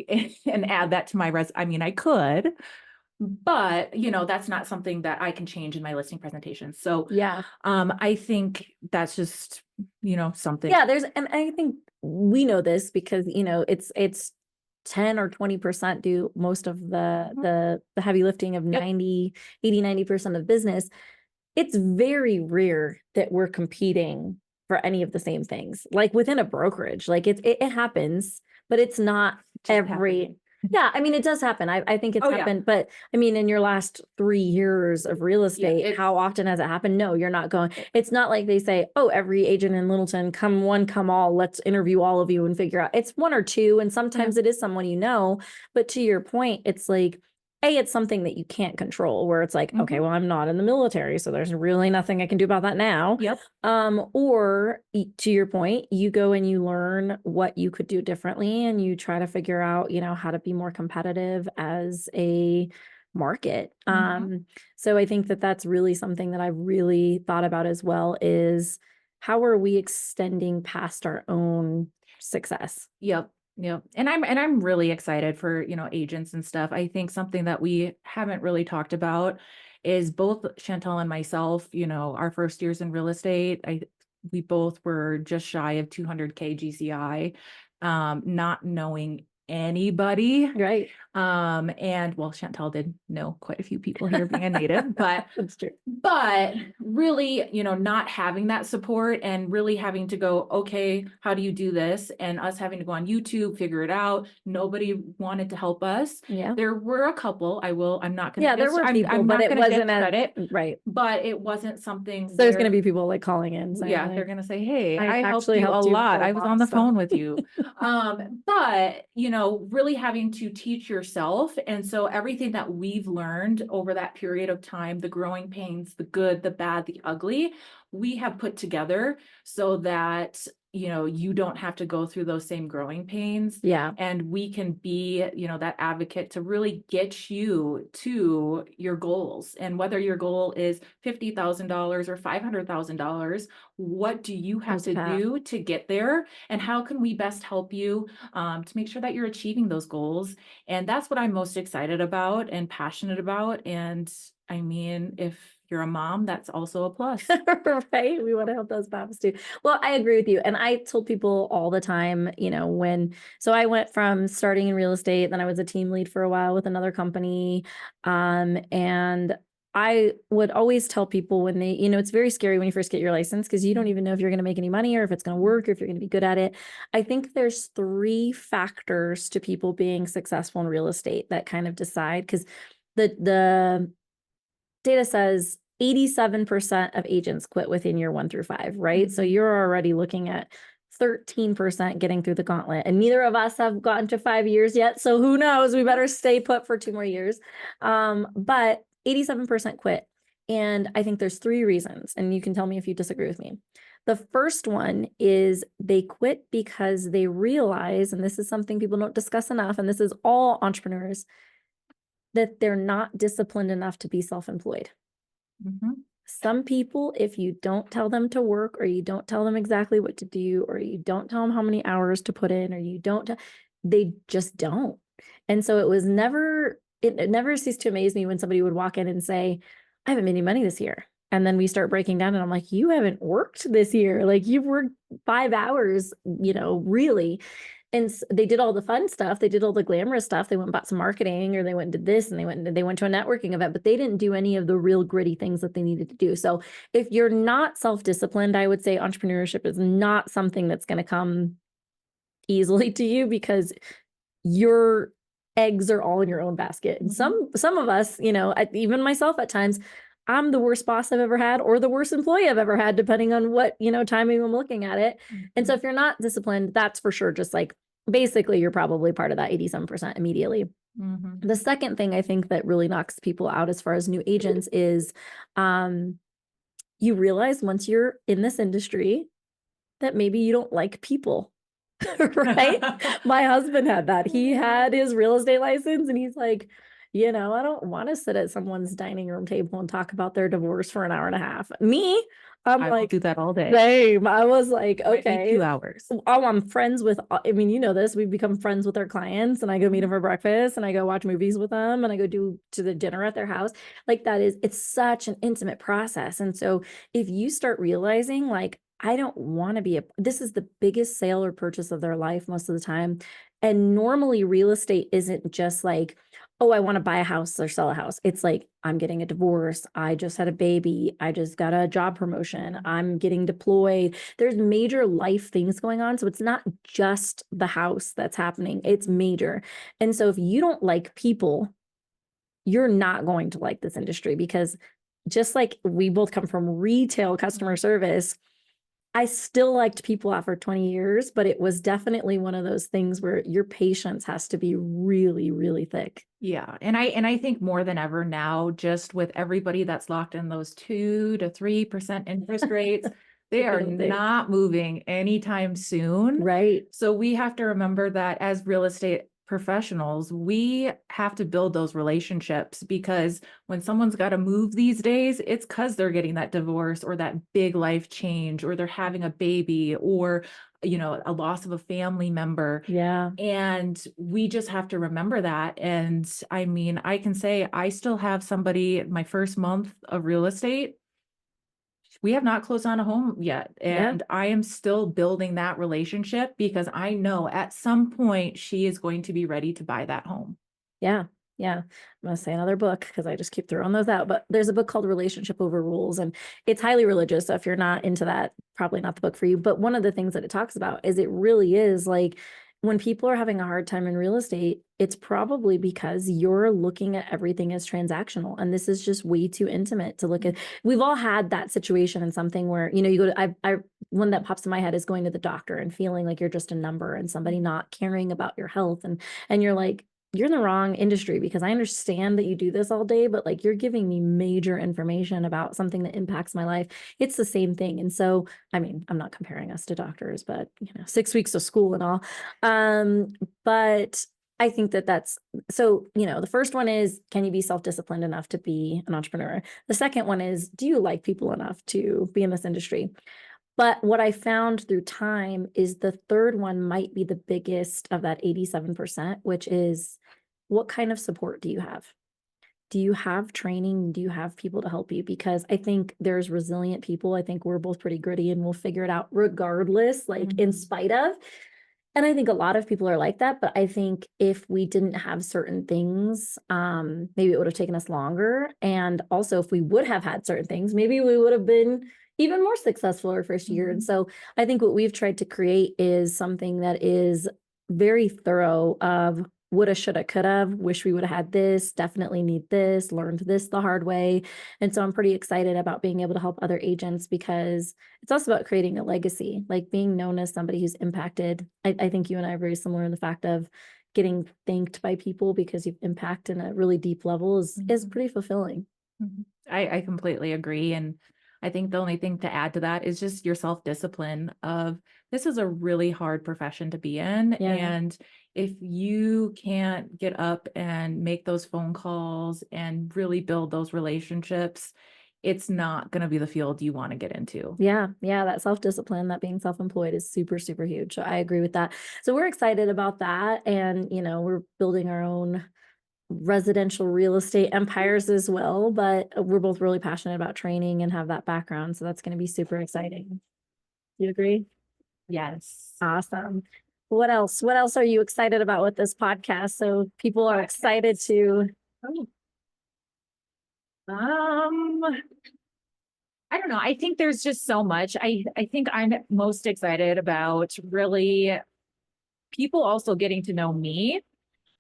and add that to my I mean, I could, but that's not something that I can change in my listing presentation. So Yeah. I think that's just, something. Yeah. And I think we know this because, it's 10 or 20% do most of the heavy lifting of 90% of business. It's very rare that we're competing for any of the same things, like within a brokerage. Like it happens, but it's not every. Yeah, I mean, it does happen. I think it's happened, but I mean, in your last 3 years of real estate, how often has it happened? No, you're not going. It's not like they say, oh, every agent in Littleton, come one, come all, let's interview all of you and figure out. It's 1 or 2, and sometimes it is someone but to your point, it's like, it's something that you can't control, where it's like, okay, well, I'm not in the military, so there's really nothing I can do about that now. Yep. Or to your point, you go and you learn what you could do differently, and you try to figure out, how to be more competitive as a market. So I think that that's really something that I've really thought about as well, is how are we extending past our own success? Yep. Yeah. And I'm really excited for, agents and stuff. I think something that we haven't really talked about is both Chantel and myself, our first years in real estate. We both were just shy of 200K GCI, not knowing anybody. Right. And well, Chantel did know quite a few people here being a native, but That's true. but really, not having that support and really having to go, okay, how do you do this? And us having to go on YouTube, figure it out. Nobody wanted to help us. Yeah. There were a couple, I'm not going to, There were people, I'm but not it going to wasn't get credit, right. but it wasn't something So there's where, going to be people like calling in saying, yeah, like, they're going to say, hey, I I helped actually you a helped you lot. with a I was lot on of the stuff. phone with you. But, really having to teach yourself. And so everything that we've learned over that period of time, the growing pains, the good, the bad, the ugly, we have put together so that, you don't have to go through those same growing pains. Yeah. And we can be, that advocate to really get you to your goals. And whether your goal is $50,000 or $500,000, what do you have to do to get there? And how can we best help you to make sure that you're achieving those goals? And that's what I'm most excited about and passionate about. And I mean, if you're a mom, that's also a plus. Right. We want to help those moms too. Well, I agree with you. And I told people all the time, so I went from starting in real estate, then I was a team lead for a while with another company. And I would always tell people when they, it's very scary when you first get your license because you don't even know if you're going to make any money or if it's going to work or if you're going to be good at it. I think there's 3 factors to people being successful in real estate that kind of decide, because the data says 87% of agents quit within year 1 through 5, right? So you're already looking at 13% getting through the gauntlet. And neither of us have gotten to 5 years yet. So who knows? We better stay put for 2 more years. But 87% quit. And I think there's 3 reasons. And you can tell me if you disagree with me. The first one is they quit because they realize, and this is something people don't discuss enough, and this is all entrepreneurs, that they're not disciplined enough to be self-employed. Some people, if you don't tell them to work, or you don't tell them exactly what to do, or you don't tell them how many hours to put in, or you don't, they just don't. And so it never ceased to amaze me when somebody would walk in and say, I haven't made any money this year. And then we start breaking down and I'm like, you haven't worked this year. Like you've worked 5 hours, really. And they did all the fun stuff. They did all the glamorous stuff. They went and bought some marketing, or they went and did this, and they went to a networking event, but they didn't do any of the real gritty things that they needed to do. So if you're not self-disciplined, I would say entrepreneurship is not something that's going to come easily to you, because your eggs are all in your own basket. And some of us, even myself at times, I'm the worst boss I've ever had, or the worst employee I've ever had, depending on what, timing I'm looking at it. And so if you're not disciplined, that's for sure. Just like, basically you're probably part of that 87% immediately. The second thing I think that really knocks people out as far as new agents is, you realize once you're in this industry that maybe you don't like people. Right? My husband had that. He had his real estate license and he's like, I don't want to sit at someone's dining room table and talk about their divorce for an hour and a half. I like, do that all day. Same. I was like, okay, 2 hours. I'm friends with, this, we've become friends with our clients, and I go meet them for breakfast, and I go watch movies with them, and I go to the dinner at their house. Like it's such an intimate process. And so if you start realizing, like, I don't want to be this is the biggest sale or purchase of their life most of the time. And normally real estate isn't just like, oh, I want to buy a house or sell a house. It's like, I'm getting a divorce. I just had a baby. I just got a job promotion. I'm getting deployed. There's major life things going on. So it's not just the house that's happening. It's major. And so if you don't like people, you're not going to like this industry, because just like we both come from retail customer service, I still liked people after 20 years, but it was definitely one of those things where your patience has to be really, really thick. Yeah. And I think more than ever now, just with everybody that's locked in those 2 to 3% interest rates, they are not moving anytime soon. Right. So we have to remember that as real estate professionals, we have to build those relationships, because when someone's got to move these days, it's because they're getting that divorce or that big life change, or they're having a baby, or a loss of a family member. Yeah. And we just have to remember that. And I mean, I can say I still have somebody, my first month of real estate, we have not closed on a home yet. Yeah. And I am still building that relationship because I know at some point she is going to be ready to buy that home. Yeah. Yeah. I'm going to say another book because I just keep throwing those out. But there's a book called Relationship Over Rules, and it's highly religious. So if you're not into that, probably not the book for you. But one of the things that it talks about is it really is like when people are having a hard time in real estate, it's probably because you're looking at everything as transactional. And this is just way too intimate to look at. We've all had that situation in something where, you know, you go to, one that pops in my head is going to the doctor and feeling like you're just a number and somebody not caring about your health. And you're like, you're in the wrong industry because I understand that you do this all day, but like you're giving me major information about something that impacts my life. It's the same thing. And so, I mean, I'm not comparing us to doctors, but you know, 6 weeks of school and all. But I think that that's, so, you know, the first one is, can you be self-disciplined enough to be an entrepreneur? The second one is, do you like people enough to be in this industry? But what I found through time is the third one might be the biggest of that 87%, which is, what kind of support do you have? Do you have training? Do you have people to help you? Because I think there's resilient people. I think we're both pretty gritty and we'll figure it out regardless, like in spite of. And I think a lot of people are like that. But I think if we didn't have certain things, maybe it would have taken us longer. And also, if we would have had certain things, maybe we would have been even more successful our first year. And so I think what we've tried to create is something that is very thorough of woulda, shoulda, coulda, wish we would have had this, definitely need this, learned this the hard way. And so I'm pretty excited about being able to help other agents because it's also about creating a legacy, like being known as somebody who's impacted. I think you and I are very similar in the fact of getting thanked by people because you've impacted in a really deep level is pretty fulfilling. I completely agree. And I think the only thing to add to that is just your self-discipline of this is a really hard profession to be in. Yeah. And if you can't get up and make those phone calls and really build those relationships, it's not going to be the field you want to get into. Yeah. Yeah. That self-discipline, that being self-employed is super, super huge. So I agree with that. So we're excited about that. And, you know, we're building our own residential real estate empires as well, but we're both really passionate about training and have that background. So that's going to be super exciting. You agree? Yes. Awesome. What else? What else are you excited about with this podcast? So people are excited to. I don't know. I think there's just so much. I think I'm most excited about really people also getting to know me.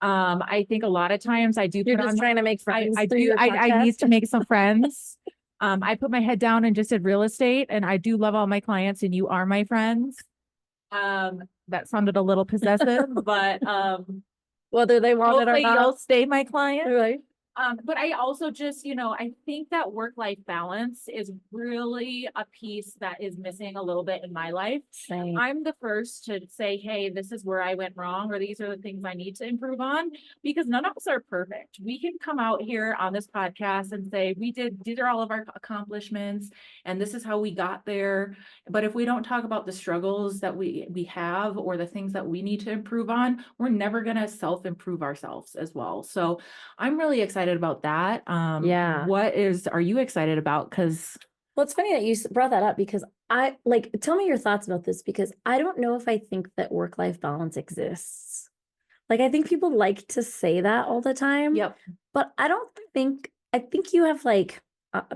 I think a lot of times I do You're put just on, trying to make friends. I through do, your I need podcast? to make some friends. I put my head down and just did real estate, and I do love all my clients, and you are my friends. That sounded a little possessive, but Whether they want it or hopefully not. you'll stay my client. Right. But I also just, you know, I think that work-life balance is really a piece that is missing a little bit in my life. Same. I'm the first to say, hey, this is where I went wrong, or these are the things I need to improve on, because none of us are perfect. We can come out here on this podcast and say, these are all of our accomplishments, and this is how we got there. But if we don't talk about the struggles that we have or the things that we need to improve on, we're never going to self-improve ourselves as well. So I'm really excited about that. Yeah. Are you excited about? Because Well, it's funny that you brought that up because I like, tell me your thoughts about this because I don't know if I think that work-life balance exists. Like, I think people like to say that all the time. yep. But I think you have like,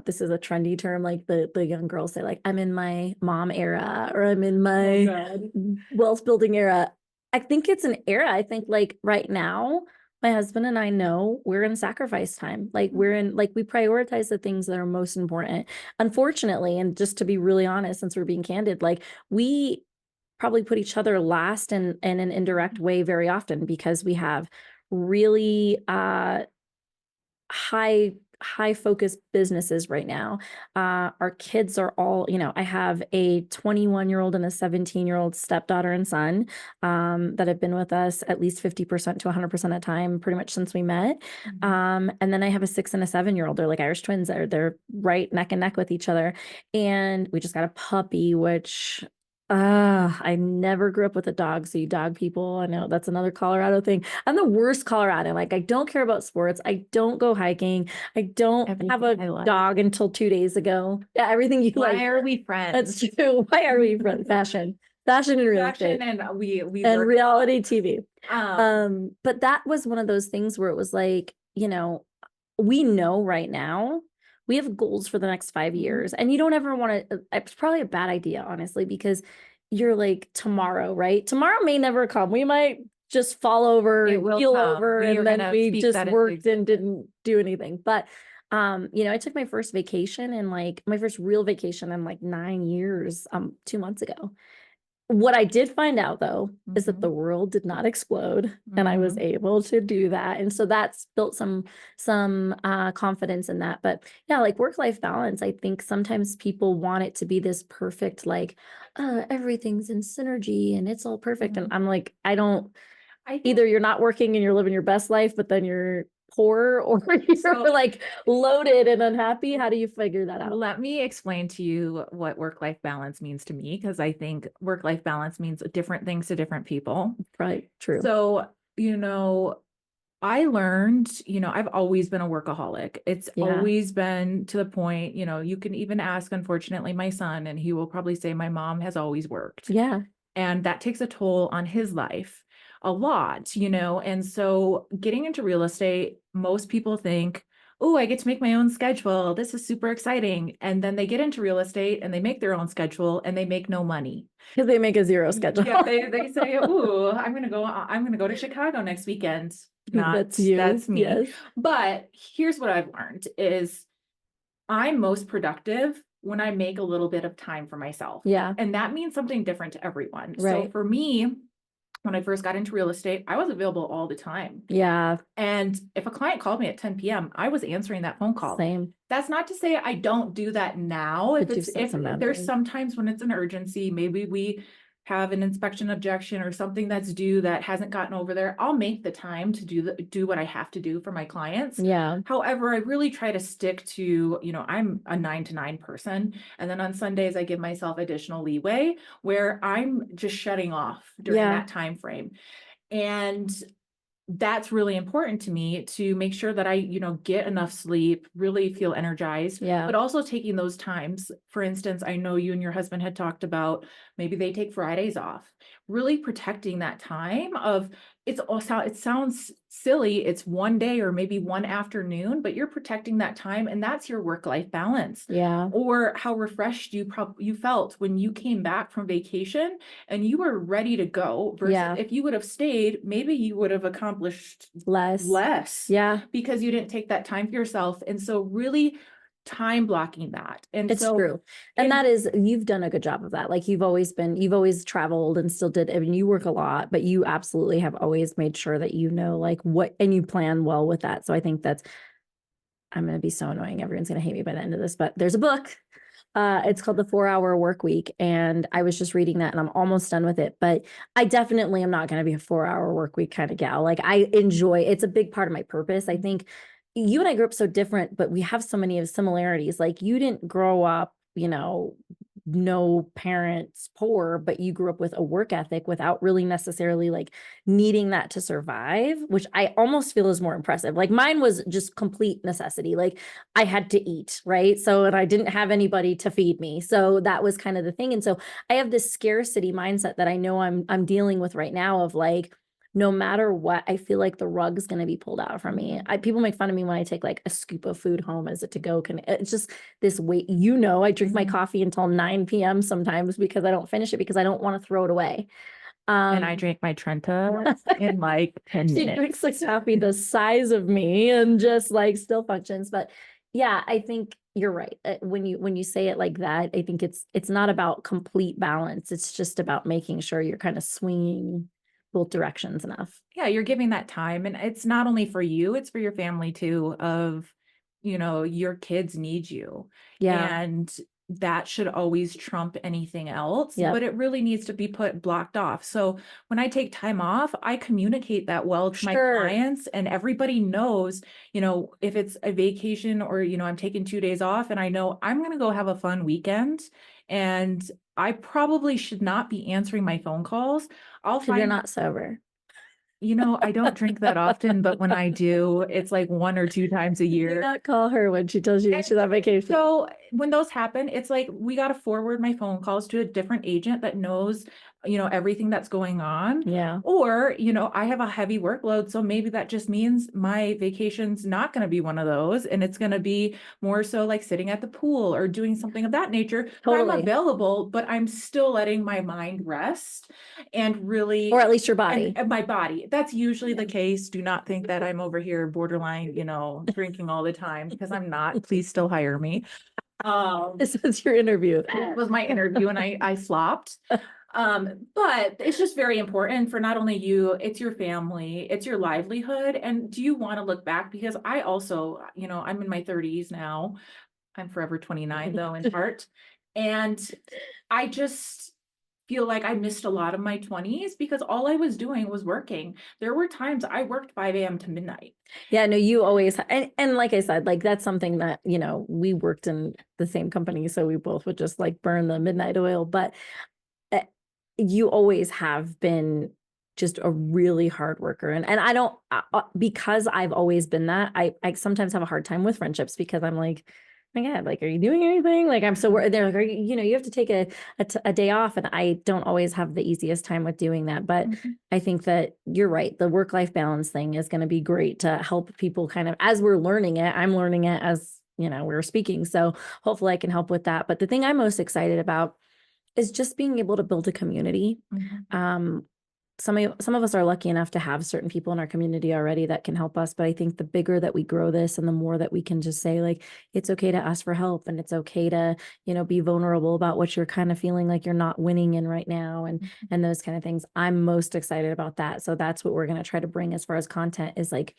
this is a trendy term, like the young girls say, like, I'm in my mom era or I'm in my wealth building era. I think it's an era. I think like right now, my husband and I know we're in sacrifice time. Like we prioritize the things that are most important. Unfortunately, and just to be really honest, since we're being candid, like we probably put each other last in an indirect way very often because we have really high focus businesses right now. Our kids are all, you know, I have a 21-year-old and a 17-year-old stepdaughter and son that have been with us at least 50% to 100% of the time, pretty much since we met. And then I have a 6 and a 7-year-old. They're like Irish twins. They're right neck and neck with each other. And we just got a puppy, which I never grew up with a dog, so you dog people. I know that's another Colorado thing. I'm the worst Colorado. Like, I don't care about sports. I don't go hiking. I don't have Everything I a like. dog until 2 days ago. Yeah, everything you Why like. are we friends? That's true. Why are we friends? Fashion and real estate Fashion, and we and work reality TV. um But that was one of those things where it was like, we know right now we have goals for the next 5 years, and you don't ever want to. It's probably a bad idea, honestly, because you're like, tomorrow, right? Tomorrow may never come. We might just fall over, It will keel come. over, We are and then gonna we speak just that into worked and didn't do anything. But I took my first vacation, and like my first real vacation in like 9 years, 2 months ago. What I did find out, though, is that the world did not explode, and I was able to do that. And so that's built some confidence in that. But yeah, like work-life balance, I think sometimes people want it to be this perfect, like, everything's in synergy and it's all perfect. And I'm like, I don't, I think either you're not working and you're living your best life, but then you're poor, or you're So- like loaded and unhappy. How do you figure that out? let me explain to you what work-life balance means to me, because I think work-life balance means different things to different people. Right. True. So, I learned, I've always been a workaholic. It's Yeah. always been to the point, you can even ask, unfortunately, my son, and he will probably say my mom has always worked. Yeah. And that takes a toll on his life a lot, and so getting into real estate, most people think, oh, I get to make my own schedule, this is super exciting, and then they get into real estate and they make their own schedule and they make no money Because they make a zero schedule. yeah, they say, oh, I'm gonna go to Chicago next weekend. That's you. That's me. Yes. But here's what I've learned is I'm most productive when I make a little bit of time for myself. Yeah. And that means something different to everyone. So Right. for me, when I first got into real estate, I was available all the time. Yeah. And if a client called me at 10 p.m., I was answering that phone call. Same. That's not to say I don't do that now. But you've set If some there's boundaries. sometimes when it's an urgency, maybe we have an inspection objection or something that's due that hasn't gotten over there, I'll make the time to do what I have to do for my clients. Yeah. However, I really try to stick to, I'm a 9 to 9 person. And then on Sundays, I give myself additional leeway where I'm just shutting off during Yeah. that time frame. And that's really important to me to make sure that I, get enough sleep, really feel energized, Yeah. but also taking those times. For instance, I know you and your husband had talked about maybe they take Fridays off, really protecting that time of it sounds silly. It's one day or maybe one afternoon, but you're protecting that time and that's your work-life balance. Yeah. Or how refreshed you felt when you came back from vacation and you were ready to go versus Yeah. if you would have stayed, maybe you would have accomplished less Yeah. because you didn't take that time for yourself. And so really time blocking that. And It's so true. And that is, you've done a good job of that. Like you've always traveled and still did. I mean, you work a lot, but you absolutely have always made sure that like what, and you plan well with that. So I think I'm going to be so annoying. Everyone's going to hate me by the end of this, but there's a book. It's called The 4-Hour Work Week. And I was just reading that and I'm almost done with it, but I definitely am not going to be a 4-hour work week kind of gal. Like I enjoy, it's a big part of my purpose. I think you and I grew up so different, but we have so many of similarities. Like you didn't grow up, no parents poor, but you grew up with a work ethic without really necessarily like needing that to survive, which I almost feel is more impressive. Like mine was just complete necessity. Like I had to eat, right? So, and I didn't have anybody to feed me. So that was kind of the thing. And so I have this scarcity mindset that I know I'm dealing with right now of like, no matter what, I feel like the rug's going to be pulled out from me. People make fun of me when I take like a scoop of food home as a to-go. It's just this weight, I drink my coffee until 9 p.m. sometimes because I don't finish it because I don't want to throw it away. And I drink my Trenta in like 10 she minutes. drinks like coffee the size of me and just like still functions. But yeah, I think you're right. When you say it like that, I think it's not about complete balance. It's just about making sure you're kind of swinging both directions enough. Yeah, you're giving that time. And it's not only for you, it's for your family too, of, your kids need you. Yeah. And that should always trump anything else, Yep. but it really needs to be blocked off. So when I take time off, I communicate that well to my clients and everybody knows, if it's a vacation or, I'm taking 2 days off and I know I'm going to go have a fun weekend and I probably should not be answering my phone calls. I'll You're find, not sober. I don't drink that often, but when I do, it's like 1 or 2 times a Do year. not call her when she tells you And she's on vacation. So when those happen, it's like we got to forward my phone calls to a different agent that knows, everything that's going on. Yeah. Or, I have a heavy workload. So maybe that just means my vacation's not going to be one of those. And it's going to be more so like sitting at the pool or doing something of that nature. But I'm Totally. available, but I'm still letting my mind rest and really, Or at least your body. and my body. That's usually the Yeah. case. Do not think that I'm over here borderline, drinking all the time, because I'm not. Please still hire me. This was your interview. It was my interview and I flopped. But it's just very important for not only you, it's your family, it's your livelihood. And do you want to look back? Because I also, I'm in my 30s now. I'm forever 29 though, in part. And I just feel like I missed a lot of my 20s because all I was doing was working. There were times I worked 5 a.m. to midnight. Yeah, no, you always, and like I said, like that's something that, we worked in the same company, so we both would just like burn the midnight oil, but you always have been just a really hard worker. And I don't, because I've always been that, I sometimes have a hard time with friendships because I'm like, oh my God, like, are you doing anything? Like, I'm so, they're like, are you, you have to take a day off. And I don't always have the easiest time with doing that. But I think that you're right. The work-life balance thing is going to be great to help people kind of, as we're learning it, I'm learning it as, we're speaking. So hopefully I can help with that. But the thing I'm most excited about is just being able to build a community. Some of us are lucky enough to have certain people in our community already that can help us. But I think the bigger that we grow this and the more that we can just say, like, it's okay to ask for help and it's okay to, be vulnerable about what you're kind of feeling like you're not winning in right now and those kind of things. I'm most excited about that. So that's what we're going to try to bring as far as content is like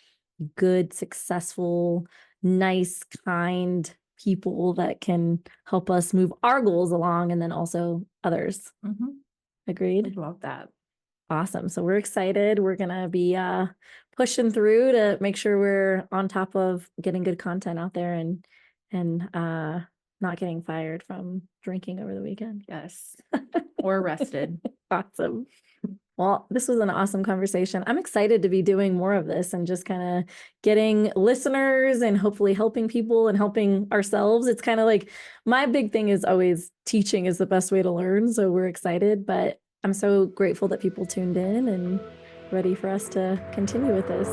good, successful, nice, kind people that can help us move our goals along and then also others. Agreed. I love that. Awesome. So we're excited. We're going to be pushing through to make sure we're on top of getting good content out there and not getting fired from drinking over the weekend. Yes. Or arrested. Awesome. Well, this was an awesome conversation. I'm excited to be doing more of this and just kind of getting listeners and hopefully helping people and helping ourselves. It's kind of like my big thing is always teaching is the best way to learn. So we're excited, but I'm so grateful that people tuned in and ready for us to continue with this.